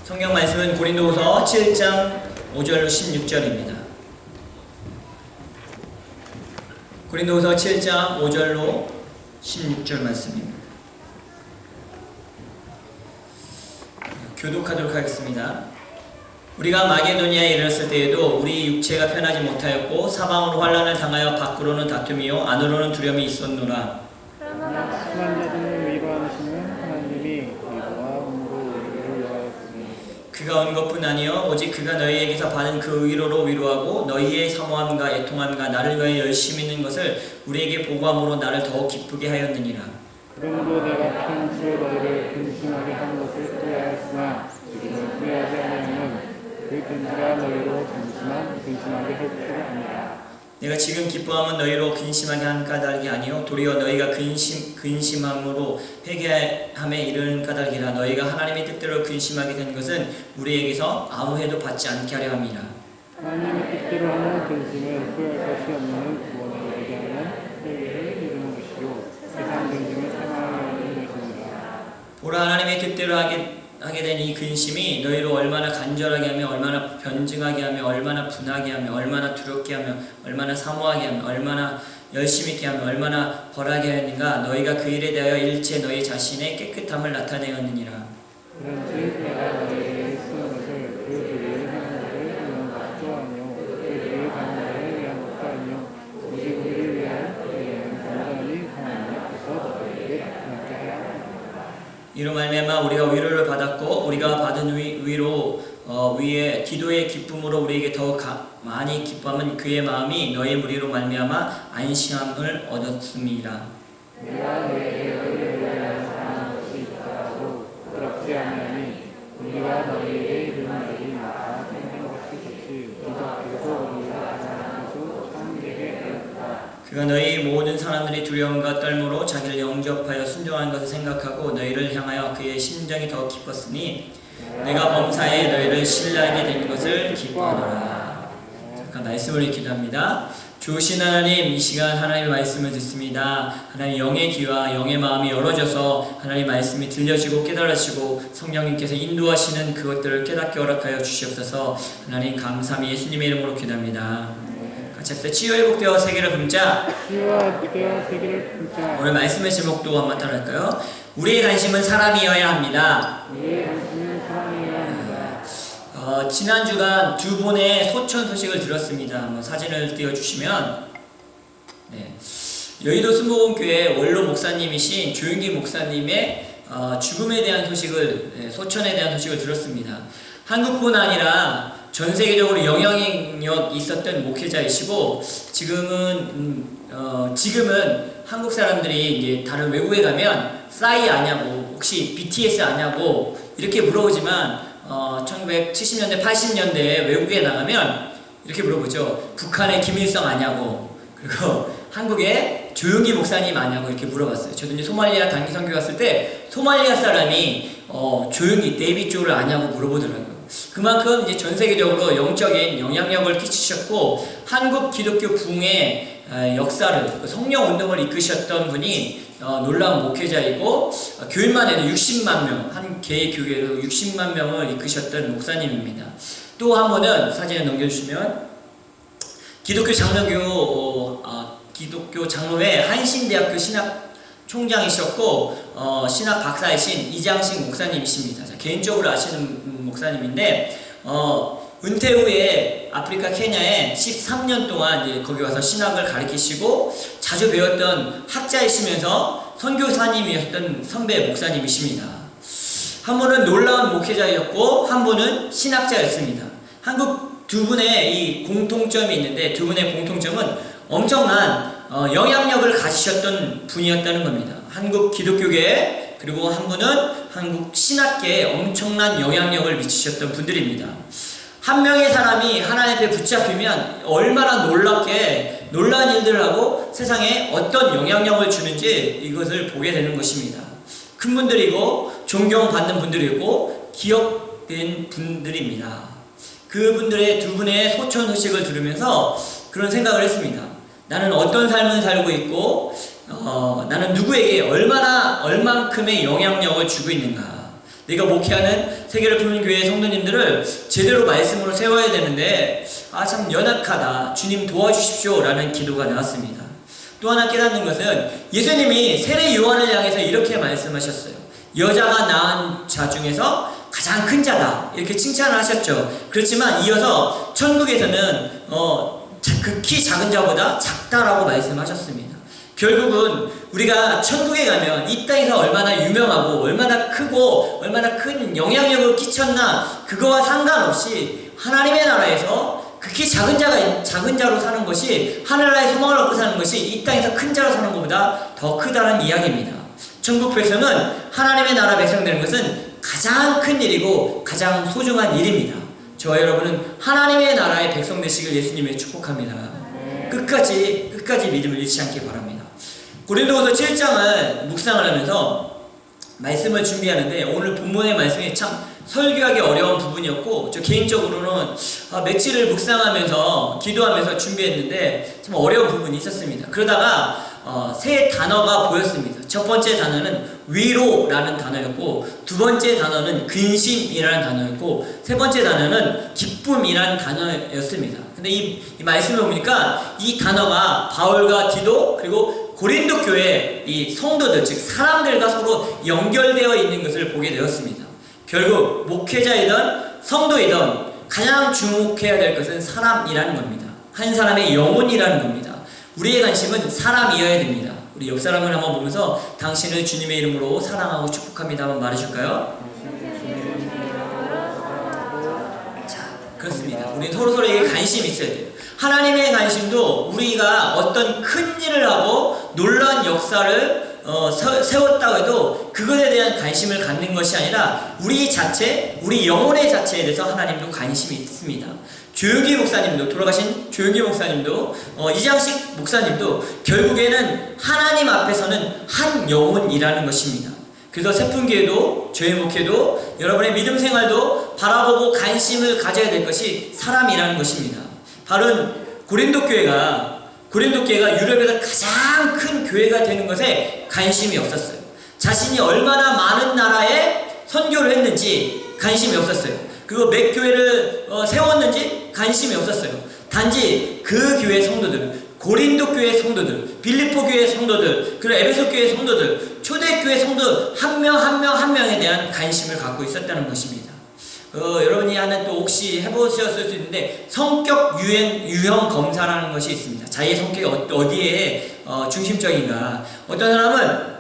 성경 말씀은 고린도후서 7장 5절로 16절입니다. 고린도후서 7장 5절로 16절 말씀입니다. 교독하도록 하겠습니다. 우리가 마게도니아에 이르렀을 때에도 우리 육체가 편하지 못하였고 사방으로 환난을 당하여 밖으로는 다툼이요 안으로는 두려움이 있었노라. 그러나 심한 자들을 위로하시는 하나님이 위로와 은으로 우리를 위하였으니 그가 온 것뿐 아니요 오직 그가 너희에게서 받은 그 위로로 위로하고 너희의 사모함과 애통함과 나를 위하여 열심히 있는 것을 우리에게 보고함으로 나를 더욱 기쁘게 하였느니라. 그러므로 내가 편지로 너희를 근심하게 한 것을 후회하였으나 지금은 후회하지 아니하면 그 편지가 너희로 근심하게 할 줄을 압니다. 내가 지금 기뻐함은 너희로 근심하게 한 까닭이 아니요 도리어 너희가 근심함으로 회개함에 이르는 까닭이라. 너희가 하나님의 뜻대로 근심하게 된 것은 우리에게서 아무 해도 받지 않게 하려 함이라. 하나님의 뜻대로 하는 근심은 후회할 것이 없는 구원을 이루게 하는 회개를 이루는 것이요 세상 근심을 사망하게 하는 것입니다. 보라, 하나님의 뜻대로 하게 된 이 근심이 너희로 얼마나 간절하게 하며 얼마나 변증하게 하며 얼마나 분하게 하며 얼마나 두렵게 하며 얼마나 사모하게 하며 얼마나 열심히 있게 하며 얼마나 벌하게 하였는가. 너희가 그 일에 대하여 일체 너희 자신의 깨끗함을 나타내었느니라. 그런즉 내가 너희에게 쓰는 것을 그들이 하는 것을 위한 것도 아니요 그들이 당하는 것을 위한 것도 아니요 오직 우리를 위하여 너희는 간절히 하나님 앞에서 너희에게 나타나게 하여 합니다. 이로 말미암아 우리가 위로를 받았고 우리가 받은 위로 위에 기도의 기쁨으로 우리에게 더 많이 기뻐하면 그의 마음이 너희 무리로 말미암아 안심함을 얻었음이라. 우리가 너희에게 너희를 위하여 사랑하는 것이 있다고 부끄럽지 아니하니 우리가 너희에게 이르는 말이 다 생긴 것이 좋지 기적에서 우리가 하나님께서 참 되게 하였다. 그가 너희 모든 사람들이 두려움과 떨므로 자기를 영접하여 순종하는 것을 생각하고 너희를 향하여 그의 심정이 더 기뻤으니 내가 범사에 너희를 신뢰하게 된 것을 기뻐하노라. 잠깐 말씀을 기도합니다. 주신 하나님, 이 시간 하나님의 말씀을 듣습니다. 하나님 영의 귀와 영의 마음이 열어져서 하나님 말씀이 들려지고 깨달아지고 성령님께서 인도하시는 그것들을 깨닫게 허락하여 주시옵소서. 하나님 감사함이 예수님의 이름으로 기도합니다. 같이 합시다. 치유회복되어 세계를 품자. 치유회복되어 세계를 품자. 오늘 말씀의 제목도 한번 따라할까요? 우리의 관심은 사람이어야 합니다. 우리의 관심은 사람이어야 합니다. 지난 주간 두 분의 소천 소식을 들었습니다. 한번 사진을 띄워주시면, 네. 여의도 순복음교회 원로 목사님이신 조윤기 목사님의 죽음에 대한 소식을, 소천에 대한 소식을 들었습니다. 한국뿐 아니라 전 세계적으로 영향력 있었던 목회자이시고 지금은 한국 사람들이 이제 다른 외국에 가면 싸이 아냐고 혹시 BTS 아냐고 이렇게 물어보지만 1970년대 80년대에 외국에 나가면 이렇게 물어보죠. 북한의 김일성 아냐고 그리고 한국의 조용기 목사님 아냐고 이렇게 물어봤어요. 저도 이제 소말리아 단기 선교 갔을 때 소말리아 사람이 조용기 데이빗 조를 아냐고 물어보더라고요. 그만큼 이제 전 세계적으로 영적인 영향력을 끼치셨고 한국 기독교 부흥의 역사를 성령 운동을 이끄셨던 분이 놀라운 목회자이고 교인만 해도 60만 명, 한 개의 교회로 60만 명을 이끄셨던 목사님입니다. 또 한 분은 사진을 넘겨주시면 기독교 장로회 한신대학교 신학 총장이셨고 신학 박사이신 이장식 목사님이십니다. 개인적으로 아시는 목사님인데 은퇴 후에 아프리카 케냐에 13년 동안 이제 거기 와서 신학을 가르치시고 자주 배웠던 학자이시면서 선교사님이었던 선배 목사님이십니다. 한 분은 놀라운 목회자였고 한 분은 신학자였습니다. 한국 두 분의 이 공통점이 있는데 두 분의 공통점은 엄청난 영향력을 가지셨던 분이었다는 겁니다. 한국 기독교계에 그리고 한 분은 한국 신학계에 엄청난 영향력을 미치셨던 분들입니다. 한 명의 사람이 하나님 앞에 붙잡히면 얼마나 놀라운 일들을 하고 세상에 어떤 영향력을 주는지 이것을 보게 되는 것입니다. 큰 분들이고 존경받는 분들이고 기억된 분들입니다. 그분들의 두 분의 소천 소식을 들으면서 그런 생각을 했습니다. 나는 어떤 삶을 살고 있고 나는 누구에게 얼만큼의 영향력을 주고 있는가. 내가 목회하는 세계를 푸는 교회 성도님들을 제대로 말씀으로 세워야 되는데 참 연약하다, 주님 도와주십시오 라는 기도가 나왔습니다. 또 하나 깨닫는 것은 예수님이 세례 요한을 향해서 이렇게 말씀하셨어요. 여자가 낳은 자 중에서 가장 큰 자다, 이렇게 칭찬을 하셨죠. 그렇지만 이어서 천국에서는 극히 작은 자보다 작다라고 말씀하셨습니다. 결국은 우리가 천국에 가면 이 땅에서 얼마나 유명하고 얼마나 크고 얼마나 큰 영향력을 끼쳤나, 그거와 상관없이 하나님의 나라에서 극히 작은 자로 사는 것이, 하늘나라의 소망을 얻고 사는 것이 이 땅에서 큰 자로 사는 것보다 더 크다는 이야기입니다. 천국 백성은, 하나님의 나라 백성 되는 것은 가장 큰 일이고 가장 소중한 일입니다. 저와 여러분은 하나님의 나라의 백성 되시길 예수님의 축복합니다. 끝까지 믿음을 잃지 않기 바랍니다. 고린도후서 7장을 묵상을 하면서 말씀을 준비하는데, 오늘 본문의 말씀이 참 설교하기 어려운 부분이었고, 저 개인적으로는 며칠을 묵상하면서 기도하면서 준비했는데 좀 어려운 부분이 있었습니다. 그러다가 세 단어가 보였습니다. 첫 번째 단어는 위로라는 단어였고, 두 번째 단어는 근심이라는 단어였고, 세 번째 단어는 기쁨이라는 단어였습니다. 근데 이 말씀을 보니까 이 단어가 바울과 디도 그리고 고린도 교회 이 성도들, 즉 사람들과 서로 연결되어 있는 것을 보게 되었습니다. 결국 목회자이든 성도이든 가장 주목해야 될 것은 사람이라는 겁니다. 한 사람의 영혼이라는 겁니다. 우리의 관심은 사람이어야 됩니다. 우리 옆 사람을 한번 보면서 당신을 주님의 이름으로 사랑하고 축복합니다 한번 말해줄까요? 자, 그렇습니다. 우리는 서로에게 관심이 있어야 돼요. 하나님의 관심도 우리가 어떤 큰 일을 하고 놀라운 역사를 세웠다고 해도 그것에 대한 관심을 갖는 것이 아니라 우리 자체, 우리 영혼의 자체에 대해서 하나님도 관심이 있습니다. 돌아가신 조용기 목사님도 이장식 목사님도 결국에는 하나님 앞에서는 한 영혼이라는 것입니다. 그래서 세풍교회도, 저희 목회도, 여러분의 믿음 생활도 바라보고 관심을 가져야 될 것이 사람이라는 것입니다. 바로 고린도 교회가 유럽에서 가장 큰 교회가 되는 것에 관심이 없었어요. 자신이 얼마나 많은 나라에 선교를 했는지 관심이 없었어요. 그리고 몇 교회를 세웠는지 관심이 없었어요. 단지 그 교회 성도들, 고린도 교회 성도들, 빌립보 교회 성도들, 그리고 에베소 교회 성도들, 초대교회 성도 한 명에 대한 관심을 갖고 있었다는 것입니다. 여러분이 하는 또 혹시 해보셨을 수 있는데 성격 유형 검사라는 것이 있습니다. 자기의 성격이 어디에 중심적인가. 어떤 사람은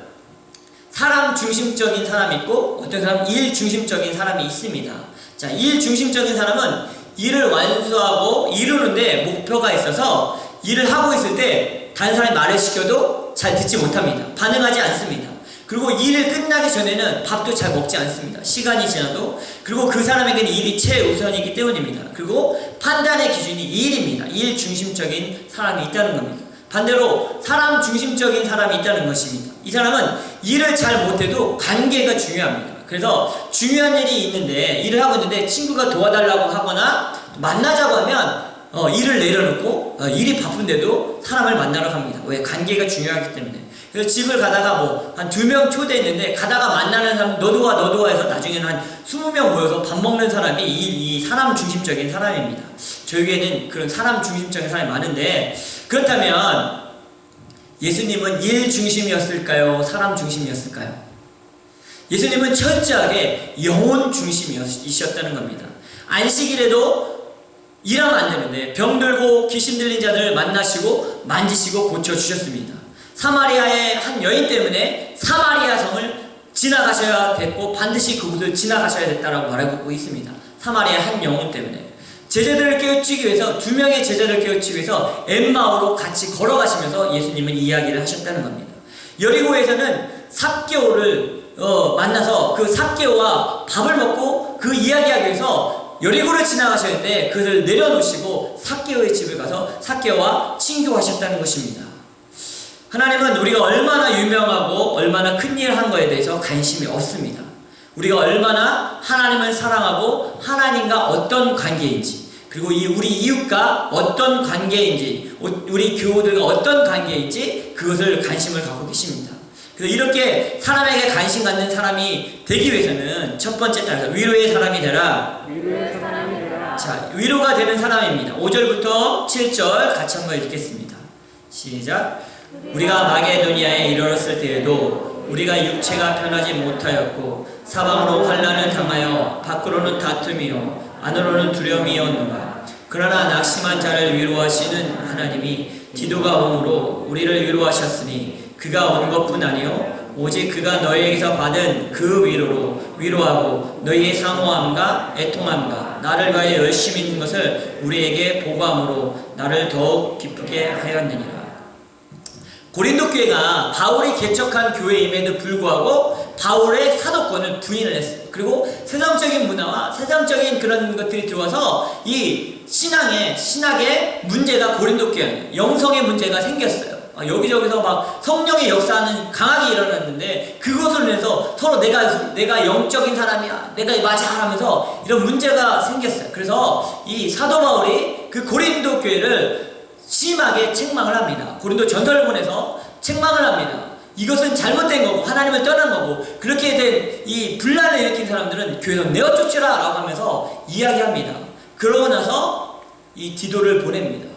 사람 중심적인 사람이 있고 어떤 사람은 일 중심적인 사람이 있습니다. 자, 일 중심적인 사람은 일을 완수하고 이루는데 목표가 있어서 일을 하고 있을 때 다른 사람이 말을 시켜도 잘 듣지 못합니다. 반응하지 않습니다. 그리고 일을 끝나기 전에는 밥도 잘 먹지 않습니다. 시간이 지나도. 그리고 그 사람에게는 일이 최우선이기 때문입니다. 그리고 판단의 기준이 일입니다. 일 중심적인 사람이 있다는 겁니다. 반대로 사람 중심적인 사람이 있다는 것입니다. 이 사람은 일을 잘 못해도 관계가 중요합니다. 그래서 중요한 일이 있는데, 일을 하고 있는데 친구가 도와달라고 하거나 만나자고 하면 일을 내려놓고 일이 바쁜데도 사람을 만나러 갑니다. 왜? 관계가 중요하기 때문에. 그래서 집을 가다가 한 2명 초대했는데 가다가 만나는 사람 너도 와 해서 나중에는 한 20명 모여서 밥 먹는 사람이 이 사람 중심적인 사람입니다. 저에게는 그런 사람 중심적인 사람이 많은데, 그렇다면 예수님은 일 중심이었을까요? 사람 중심이었을까요? 예수님은 철저하게 영혼 중심이셨다는 겁니다. 안식일에도 일하면 안 되는데 병들고 귀신 들린 자들을 만나시고 만지시고 고쳐주셨습니다. 사마리아의 한 여인 때문에 사마리아 성을 지나가셔야 됐고 반드시 그곳을 지나가셔야 됐다라고 말하고 있습니다. 사마리아 한 영혼 때문에. 제자들을 깨우치기 위해서, 2명의 제자를 깨우치기 위해서 엠마오로 같이 걸어가시면서 예수님은 이야기를 하셨다는 겁니다. 여리고에서는 삭개오를 만나서 그 삭개오와 밥을 먹고 그 이야기하기 위해서 여리고를 지나가셨는데 그것을 내려놓으시고 삭개오의 집을 가서 삭개오와 친교하셨다는 것입니다. 하나님은 우리가 얼마나 유명하고 얼마나 큰 일을 한 것에 대해서 관심이 없습니다. 우리가 얼마나 하나님을 사랑하고 하나님과 어떤 관계인지, 그리고 우리 이웃과 어떤 관계인지, 우리 교우들과 어떤 관계인지 그것을 관심을 갖고 계십니다. 그래서 이렇게 사람에게 관심 갖는 사람이 되기 위해서는 첫 번째 따라서 위로의 사람이 되라. 위로의 사람이 되라. 자, 위로가 되는 사람입니다. 5절부터 7절 같이 한번 읽겠습니다. 시작. 우리가 마게도니아에 이르렀을 때에도 우리가 육체가 편하지 못하였고 사방으로 환난을 당하여 밖으로는 다툼이요 안으로는 두려움이었노라. 그러나 낙심한 자를 위로하시는 하나님이 디도가 오므로 우리를 위로하셨으니 그가 온 것뿐 아니요 오직 그가 너희에게서 받은 그 위로로 위로하고 너희의 사모함과 애통함과 나를 위하여 열심히 있는 것을 우리에게 보고함으로 나를 더욱 기쁘게 하였느니라. 고린도 교회가 바울이 개척한 교회임에도 불구하고 바울의 사도권을 부인을 했어요. 그리고 세상적인 문화와 세상적인 그런 것들이 들어와서 이 신학의 문제가 고린도 교회 영성의 문제가 생겼어요. 여기저기서 막 성령의 역사는 강하게 일어났는데 그것을 위해서 서로 내가 영적인 사람이야, 내가 맞아 하면서 이런 문제가 생겼어요. 그래서 이 사도 바울이 그 고린도 교회를 심하게 책망을 합니다. 고린도 전서를 보내서 책망을 합니다. 이것은 잘못된 거고 하나님을 떠난 거고 그렇게 된 이 분란을 일으킨 사람들은 교회에서 내어쫓으라 라고 하면서 이야기합니다. 그러고 나서 이 디도를 보냅니다.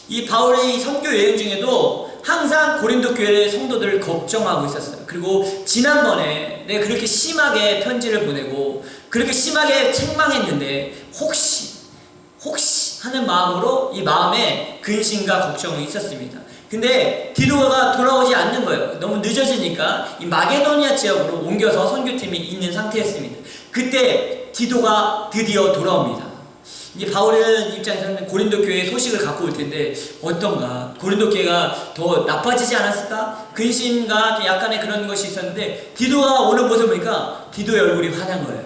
이 바울의 선교 여행 중에도 항상 고린도 교회 성도들을 걱정하고 있었어요. 그리고 지난번에 내가 그렇게 심하게 편지를 보내고 그렇게 심하게 책망했는데 혹시 하는 마음으로 이 마음에 근심과 걱정이 있었습니다. 근데 디도가 돌아오지 않는 거예요. 너무 늦어지니까 이 마게도니아 지역으로 옮겨서 선교팀이 있는 상태였습니다. 그때 디도가 드디어 돌아옵니다. 이제 바울의 입장에서는 고린도 교회의 소식을 갖고 올 텐데 어떤가? 고린도 교회가 더 나빠지지 않았을까? 근심과 약간의 그런 것이 있었는데 디도가 오는 모습을 보니까 디도의 얼굴이 환한 거예요.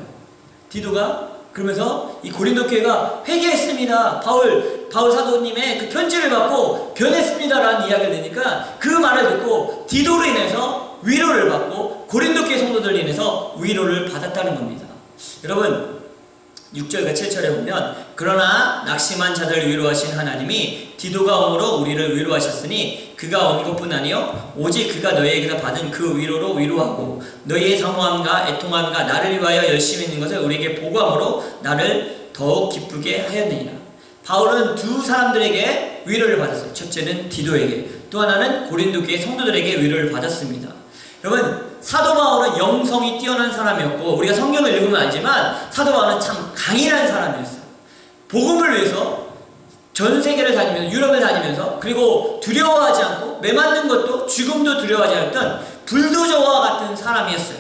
디도가 그러면서 이 고린도 교회가 회개했습니다. 바울 사도님의 그 편지를 받고 변했습니다라는 이야기를 들으니까 그 말을 듣고 디도로 인해서 위로를 받고 고린도 교회 성도들로 인해서 위로를 받았다는 겁니다. 여러분 6절과 7절에 보면 그러나 낙심한 자들을 위로하신 하나님이 디도가 오므로 우리를 위로하셨으니 그가 온 것뿐 아니요 오직 그가 너희에게서 받은 그 위로로 위로하고 너희의 사모함과 애통함과 나를 위하여 열심히 있는 것을 우리에게 보고함으로 나를 더욱 기쁘게 하였느니라. 바울은 두 사람들에게 위로를 받았어요. 첫째는 디도에게, 또 하나는 고린도 교회 성도들에게 위로를 받았습니다. 여러분 사도 바울은 영성이 뛰어난 사람이었고 우리가 성경을 읽으면 알지만 사도 바울은 참 강인한 사람이었어요. 복음을 위해서 전 세계를 다니면서 유럽을 다니면서 그리고 두려워하지 않고 매맞는 것도 죽음도 두려워하지 않았던 불도저와 같은 사람이었어요.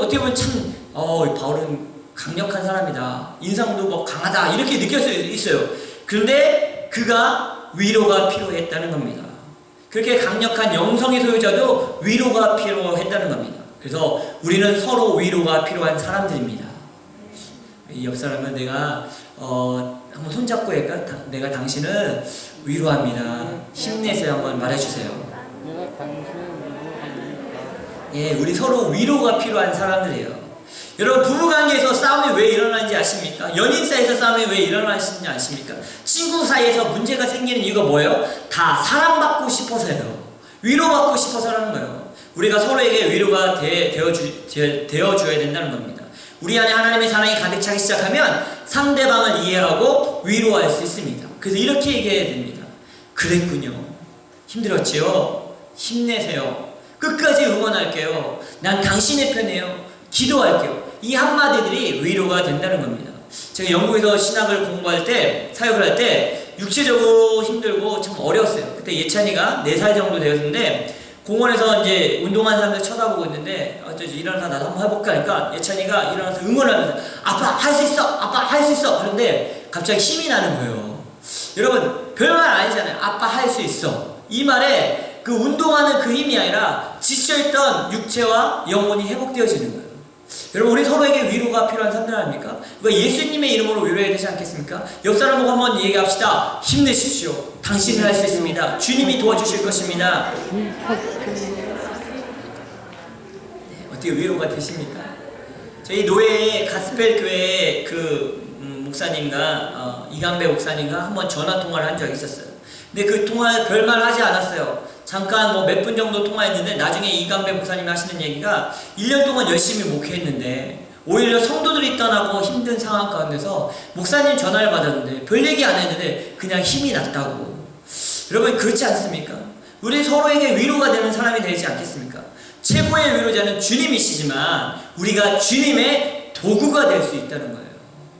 어떻게 보면 참 바울은 강력한 사람이다, 인상도 뭐 강하다 이렇게 느낄 수 있어요. 그런데 그가 위로가 필요했다는 겁니다. 그렇게 강력한 영성의 소유자도 위로가 필요했다는 겁니다. 그래서 우리는 서로 위로가 필요한 사람들입니다. 이 옆 사람은 내가 한번 손잡고 할까? 내가 당신을 위로합니다. 힘내세요. 한번 말해주세요. 내가 당신을 위로합니다. 예, 우리 서로 위로가 필요한 사람들이에요. 여러분 부부관계에서 싸움이 왜 일어나는지 아십니까? 연인 사이에서 싸움이 왜 일어나는지 아십니까? 친구 사이에서 문제가 생기는 이유가 뭐예요? 다 사랑받고 싶어서요. 위로받고 싶어서라는 거예요. 우리가 서로에게 위로가 되어줘야 된다는 겁니다. 우리 안에 하나님의 사랑이 가득 차기 시작하면 상대방을 이해하고 위로할 수 있습니다. 그래서 이렇게 얘기해야 됩니다. 그랬군요. 힘들었지요? 힘내세요. 끝까지 응원할게요. 난 당신의 편이에요. 기도할게요. 이 한마디들이 위로가 된다는 겁니다. 제가 영국에서 신학을 공부할 때, 사역을 할 때 육체적으로 힘들고 참 어려웠어요. 그때 예찬이가 4살 정도 되었는데 공원에서 이제 운동하는 사람들 쳐다보고 있는데 일어나서 나도 한번 해볼까 하니까 예찬이가 일어나서 응원하면서 아빠 할 수 있어! 아빠 할 수 있어! 하는데 갑자기 힘이 나는 거예요. 여러분 별말 아니잖아요. 아빠 할 수 있어. 이 말에 그 운동하는 그 힘이 아니라 지쳐있던 육체와 영혼이 회복되어지는 거예요. 여러분 우리 서로에게 위로가 필요한 사람들 아닙니까? 예수님의 이름으로 위로해야 되지 않겠습니까? 옆 사람 보고 한번 얘기합시다. 힘내십시오. 당신은 할 수 있습니다. 주님이 도와주실 것입니다. 어떻게 위로가 되십니까? 저희 노예의 가스펠 교회 그 목사님과 이강배 목사님과 한번 전화 통화를 한 적이 있었어요. 근데 그 통화 별말 하지 않았어요. 잠깐 뭐 몇 분 정도 통화했는데 나중에 이강배 목사님이 하시는 얘기가 1년 동안 열심히 목회했는데 오히려 성도들이 떠나고 힘든 상황 가운데서 목사님 전화를 받았는데 별 얘기 안 했는데 그냥 힘이 났다고. 여러분 그렇지 않습니까? 우리 서로에게 위로가 되는 사람이 되지 않겠습니까? 최고의 위로자는 주님이시지만 우리가 주님의 도구가 될 수 있다는 거예요.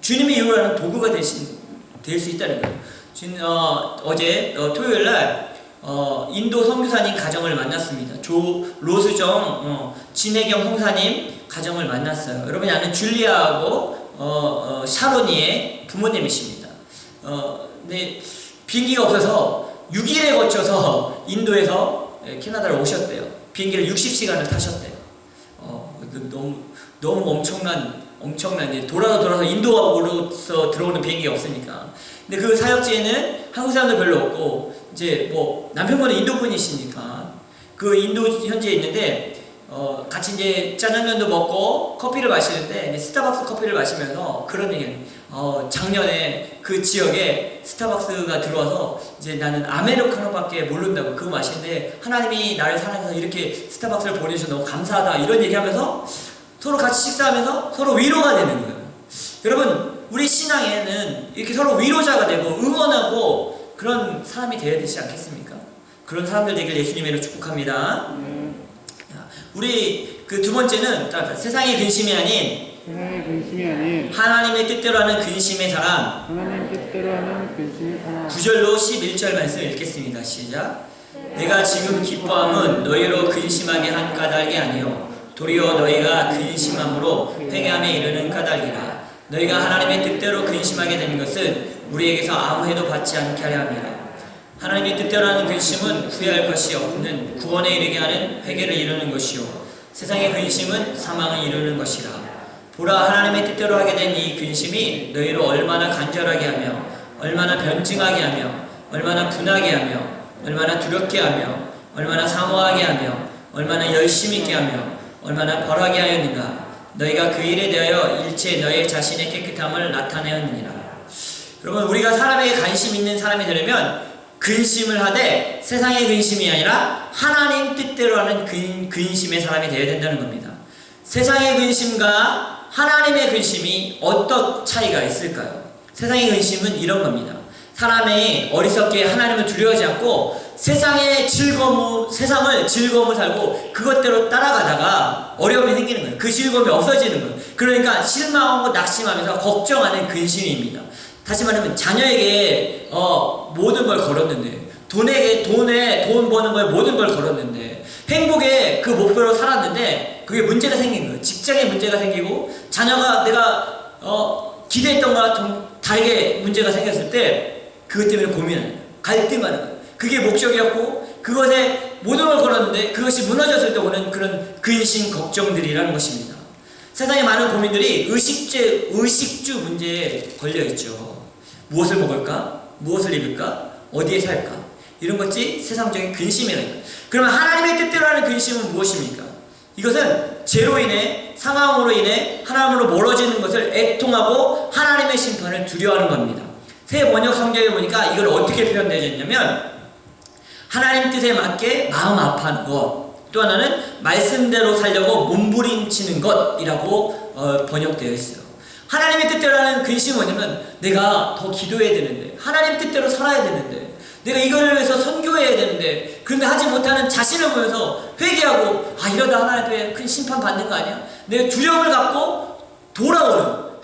주님이 위로하는 도구가 될 수 있다는 거예요. 어제 토요일날 인도 선교사님 가정을 만났습니다. 로수정 진혜경 형사님 가정을 만났어요. 여러분이 아는 줄리아하고 샤로니의 부모님이십니다. 근데 비행기가 없어서 6일에 거쳐서 인도에서 캐나다로 오셨대요. 비행기를 60시간을 타셨대요. 너무 엄청난 돌아서 인도로서 들어오는 비행기가 없으니까. 근데 그 사역지에는 한국 사람도 별로 없고 이제 뭐 남편분은 인도분이시니까 그 인도 현지에 있는데 같이 이제 짜장면도 먹고 커피를 마시는데 이제 스타벅스 커피를 마시면서 그런 얘기는 작년에 그 지역에 스타벅스가 들어와서 이제 나는 아메리카노밖에 모른다고 그거 마시는데 하나님이 나를 사랑해서 이렇게 스타벅스를 보내주셔서 너무 감사하다 이런 얘기하면서 서로 같이 식사하면서 서로 위로가 되는 거예요. 여러분 우리 신앙에는 이렇게 서로 위로자가 되고 응원하고 그런 사람이 되어야 되지 않겠습니까? 그런 사람들 되길 예수님으로 축복합니다. 우리 그 두 번째는 세상의 근심이 아닌 하나님의 뜻대로 하는 근심의 사람. 하나님 뜻대로 하는 근심의 사람. 9절로 11절 말씀 읽겠습니다. 시작. 내가 지금 기뻐함은 너희로 근심하게 한 까닭이 아니요 도리어 너희가 근심함으로 회개함에 이르는 까닭이라. 너희가 하나님의 뜻대로 근심하게 된 것은 우리에게서 아무 해도 받지 않게 하려 함이라. 하나님의 뜻대로 하는 근심은 후회할 것이 없는 구원에 이르게 하는 회개를 이루는 것이요 세상의 근심은 사망을 이루는 것이라. 보라 하나님의 뜻대로 하게 된 이 근심이 너희로 얼마나 간절하게 하며 얼마나 변증하게 하며 얼마나 분하게 하며 얼마나 두렵게 하며 얼마나 사모하게 하며 얼마나 열심히 있게 하며 얼마나 벌하게 하였는가. 너희가 그 일에 대하여 일체 너희 자신의 깨끗함을 나타내었느니라. 여러분 우리가 사람에게 관심 있는 사람이 되려면 근심을 하되 세상의 근심이 아니라 하나님 뜻대로 하는 근심의 사람이 되어야 된다는 겁니다. 세상의 근심과 하나님의 근심이 어떤 차이가 있을까요? 세상의 근심은 이런 겁니다. 사람이 어리석게 하나님을 두려워하지 않고 세상을 즐거움을 살고 그것대로 따라가다가 어려움이 생기는 거예요. 그 즐거움이 없어지는 거예요. 그러니까 실망하고 낙심하면서 걱정하는 근심입니다. 다시 말하면 자녀에게 모든 걸 걸었는데 돈 버는 거에 모든 걸 걸었는데 행복의 그 목표로 살았는데 그게 문제가 생긴 거예요. 직장에 문제가 생기고 자녀가 내가 기대했던 거랑 좀 다르게 문제가 생겼을 때 그것 때문에 고민하는 거예요. 갈등하는 거예요. 그게 목적이었고 그것에 모든 걸 걸었는데 그것이 무너졌을 때 오는 그런 근심 걱정들이라는 것입니다. 세상의 많은 고민들이 의식주 문제에 걸려있죠. 무엇을 먹을까? 무엇을 입을까? 어디에 살까? 이런 것이 세상적인 근심이라는 거예요. 그러면 하나님의 뜻대로 하는 근심은 무엇입니까? 이것은 죄로 인해 상황으로 인해 하나님으로 멀어지는 것을 애통하고 하나님의 심판을 두려워하는 겁니다. 새 번역 성경에 보니까 이걸 어떻게 표현되어 있냐면 하나님 뜻에 맞게 마음 아파하는 것, 또 하나는 말씀대로 살려고 몸부림치는 것이라고 번역되어 있어요. 하나님의 뜻대로 하는 근심은 뭐냐면 내가 더 기도해야 되는데 하나님 뜻대로 살아야 되는데 내가 이걸 위해서 선교해야 되는데 그런데 하지 못하는 자신을 보면서 회개하고 이러다 하나님께 큰 심판 받는 거 아니야? 내가 두려움을 갖고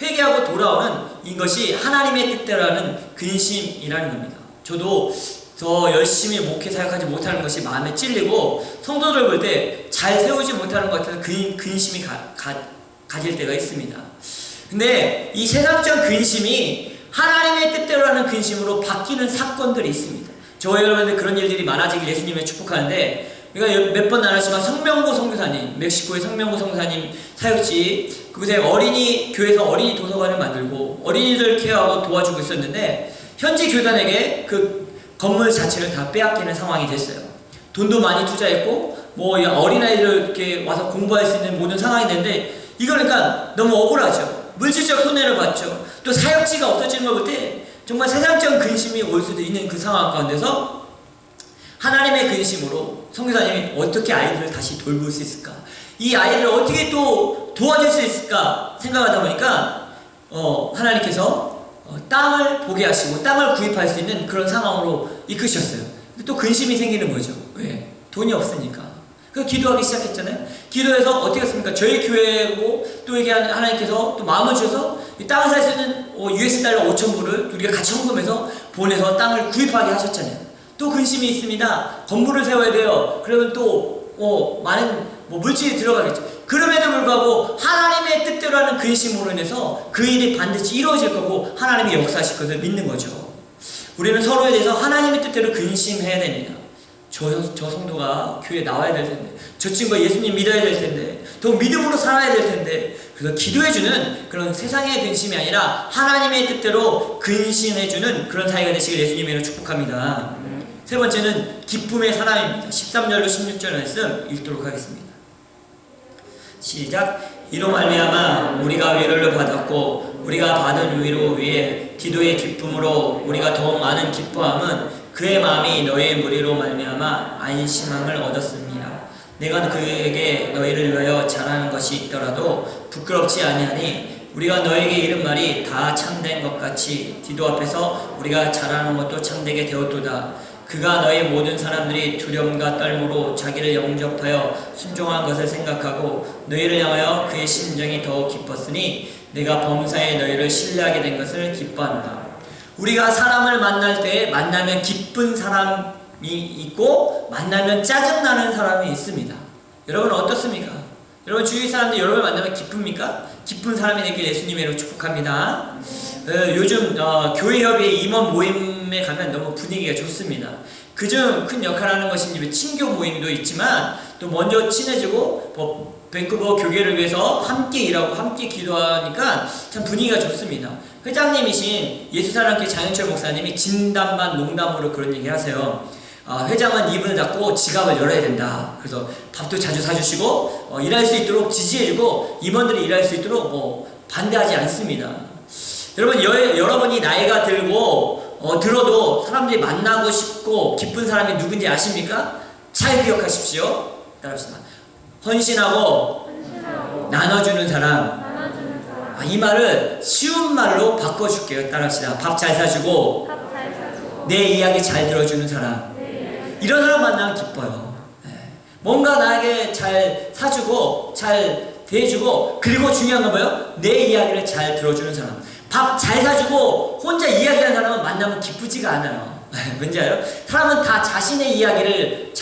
회개하고 돌아오는 이것이 하나님의 뜻대로 하는 근심이라는 겁니다. 저도 더 열심히 목회 사역하지 못하는 것이 마음에 찔리고 성도들 볼 때 잘 세우지 못하는 것 같아서 근심이 가질 때가 있습니다. 근데 이 세상적 근심이 하나님의 뜻대로 하는 근심으로 바뀌는 사건들이 있습니다. 저와 여러분들 그런 일들이 많아지길 예수님을 축복하는데 우리가 몇 번 나눴지만 성명고 선교사님, 멕시코의 성명고 선교사님 사역지 그곳에 교회에서 어린이 도서관을 만들고 어린이들 케어하고 도와주고 있었는데 현지 교단에게 그 건물 자체를 다 빼앗기는 상황이 됐어요. 돈도 많이 투자했고 어린아이들 이렇게 와서 공부할 수 있는 모든 상황이 됐는데 이거니까 너무 억울하죠. 물질적 손해를 봤죠. 또 사역지가 없어지는 걸 볼 때 정말 세상적 근심이 올 수도 있는 그 상황 가운데서 하나님의 근심으로 선교사님이 어떻게 아이들을 다시 돌볼 수 있을까? 이 아이들을 어떻게 또 도와줄 수 있을까 생각하다 보니까 하나님께서 땅을 보게 하시고 땅을 구입할 수 있는 그런 상황으로 이끄셨어요. 근데 또 근심이 생기는 거죠. 왜? 돈이 없으니까. 그래서 기도하기 시작했잖아요. 기도해서 어떻게 했습니까? 저희 교회고 또 이게 하나님께서 또 마음을 주셔서 이 땅을 살 수 있는 $5,000 5,000불을 우리가 같이 헌금해서 보내서 땅을 구입하게 하셨잖아요. 또 근심이 있습니다. 건물을 세워야 돼요. 그러면 또 많은 물질이 들어가겠죠. 그럼에도 불구하고 하나님의 뜻대로 하는 근심으로 인해서 그 일이 반드시 이루어질 거고 하나님이 역사하실 것을 믿는 거죠. 우리는 서로에 대해서 하나님의 뜻대로 근심해야 됩니다. 저 성도가 교회에 나와야 될 텐데, 저 친구가 예수님 믿어야 될 텐데, 더 믿음으로 살아야 될 텐데, 그래서 기도해주는 그런 세상의 근심이 아니라 하나님의 뜻대로 근심해주는 그런 사이가 되시길 예수님으로 축복합니다. 세 번째는 기쁨의 사람입니다. 13절로 16절 말씀 읽도록 하겠습니다. 시작. 이로 말미암아 우리가 위로를 받았고 우리가 받은 위로 위에 기도의 기쁨으로 우리가 더 많은 기뻐함은 그의 마음이 너의 무리로 말미암아 안심함을 얻었습니다. 내가 그에게 너희를 위하여 잘하는 것이 있더라도 부끄럽지 아니하니 우리가 너에게 이른 말이 다 참된 것 같이 디도 앞에서 우리가 잘하는 것도 참되게 되었도다. 그가 너희 모든 사람들이 두려움과 떨므로 자기를 영접하여 순종한 것을 생각하고 너희를 향하여 그의 심정이 더욱 기뻤으니 내가 범사에 너희를 신뢰하게 된 것을 기뻐한다. 우리가 사람을 만날 때 만나면 기쁜 사람이 있고 만나면 짜증나는 사람이 있습니다. 여러분 어떻습니까? 여러분 주위 사람들 여러분을 만나면 기쁩니까? 기쁜 사람이 되길 예수님의 이름으로 축복합니다. 요즘 교회협의회 임원 모임에 가면 너무 분위기가 좋습니다. 그중 큰 역할을 하는 것이 친교 모임도 있지만 또 먼저 친해지고 밴쿠버 교계를 위해서 함께 일하고 함께 기도하니까 참 분위기가 좋습니다. 회장님이신 예수사랑교회 장윤철 목사님이 진담 반 농담으로 그런 얘기 하세요. 회장은 입을 닫고 지갑을 열어야 된다. 그래서 밥도 자주 사주시고 일할 수 있도록 지지해주고 임원들이 일할 수 있도록 반대하지 않습니다. 여러분 여러분이 나이가 들고 들어도 사람들이 만나고 싶고 기쁜 사람이 누군지 아십니까? 잘 기억하십시오. 따라합시다. 헌신하고 나눠주는 사람. 이 말을 쉬운 말로 바꿔줄게요. 따라합시다. 밥 잘 사주고 내 이야기 잘 들어주는 사람. 이런 사람 만나면 기뻐요. 뭔가 나에게 잘 사주고 잘 대해주고 그리고 중요한 건 뭐예요? 내 이야기를 잘 들어주는 사람. 밥 잘 사주고 혼자 이야기하는 사람은 만나면 기쁘지가 않아요. 뭔지 알아요? 사람은 다 자신의 이야기를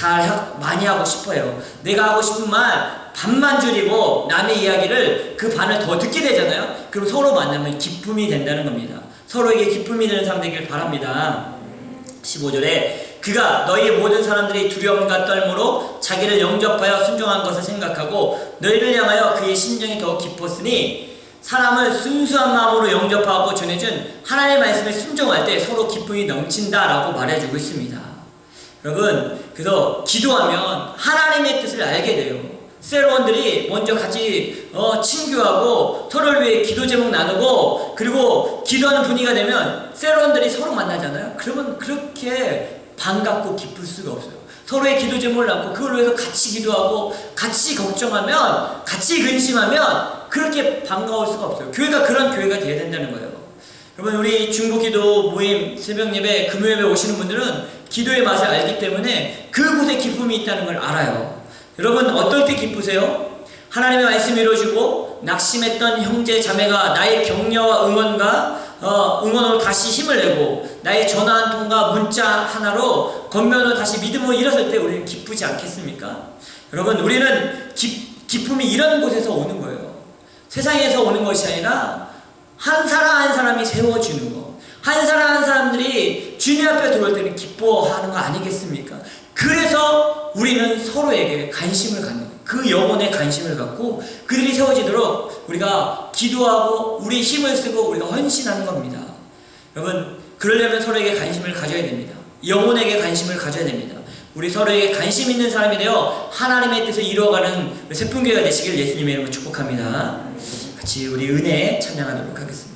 많이 하고 싶어요. 내가 하고 싶은 말 반만 줄이고 남의 이야기를 그 반을 더 듣게 되잖아요. 그럼 서로 만나면 기쁨이 된다는 겁니다. 서로에게 기쁨이 되는 사람 되길 바랍니다. 15절에 그가 너희 모든 사람들이 두려움과 떨므로 자기를 영접하여 순종한 것을 생각하고 너희를 향하여 그의 심정이 더 깊었으니 사람을 순수한 마음으로 영접하고 전해준 하나님의 말씀에 순종할 때 서로 기쁨이 넘친다라고 말해주고 있습니다. 여러분 그래서 기도하면 하나님의 뜻을 알게 돼요. 셀원들이 먼저 같이 친교하고 서로를 위해 기도 제목 나누고 그리고 기도하는 분위기가 되면 셀원들이 서로 만나잖아요. 그러면 그렇게 반갑고 기쁠 수가 없어요. 서로의 기도 제목을 나누고 그걸 위해서 같이 기도하고 같이 걱정하면 같이 근심하면 그렇게 반가울 수가 없어요. 교회가 그런 교회가 되어야 된다는 거예요. 여러분 우리 중보기도 모임 새벽 예배 금요 예배 오시는 분들은 기도의 맛을 알기 때문에 그곳에 기쁨이 있다는 걸 알아요. 여러분 어떨 때 기쁘세요? 하나님의 말씀 이루어지고 낙심했던 형제 자매가 나의 격려와 응원으로 다시 힘을 내고 나의 전화 한 통과 문자 하나로 겉면으로 다시 믿음으로 일어설 때 우리는 기쁘지 않겠습니까? 여러분 우리는 기쁨이 이런 곳에서 오는 거예요. 세상에서 오는 것이 아니라 한 사람 한 사람이 세워주는 거, 한 사람 한 사람들이 주님 앞에 들어올 때는 기뻐하는 거 아니겠습니까? 그래서 우리는 서로에게 관심을 갖는 거예요. 그 영혼에 관심을 갖고 그들이 세워지도록 우리가 기도하고 우리 힘을 쓰고 우리가 헌신하는 겁니다. 여러분 그러려면 서로에게 관심을 가져야 됩니다. 영혼에게 관심을 가져야 됩니다. 우리 서로에게 관심 있는 사람이 되어 하나님의 뜻을 이루어가는 세풍교회가 되시길 예수님의 이름으로 축복합니다. 같이 우리 은혜 찬양하도록 하겠습니다.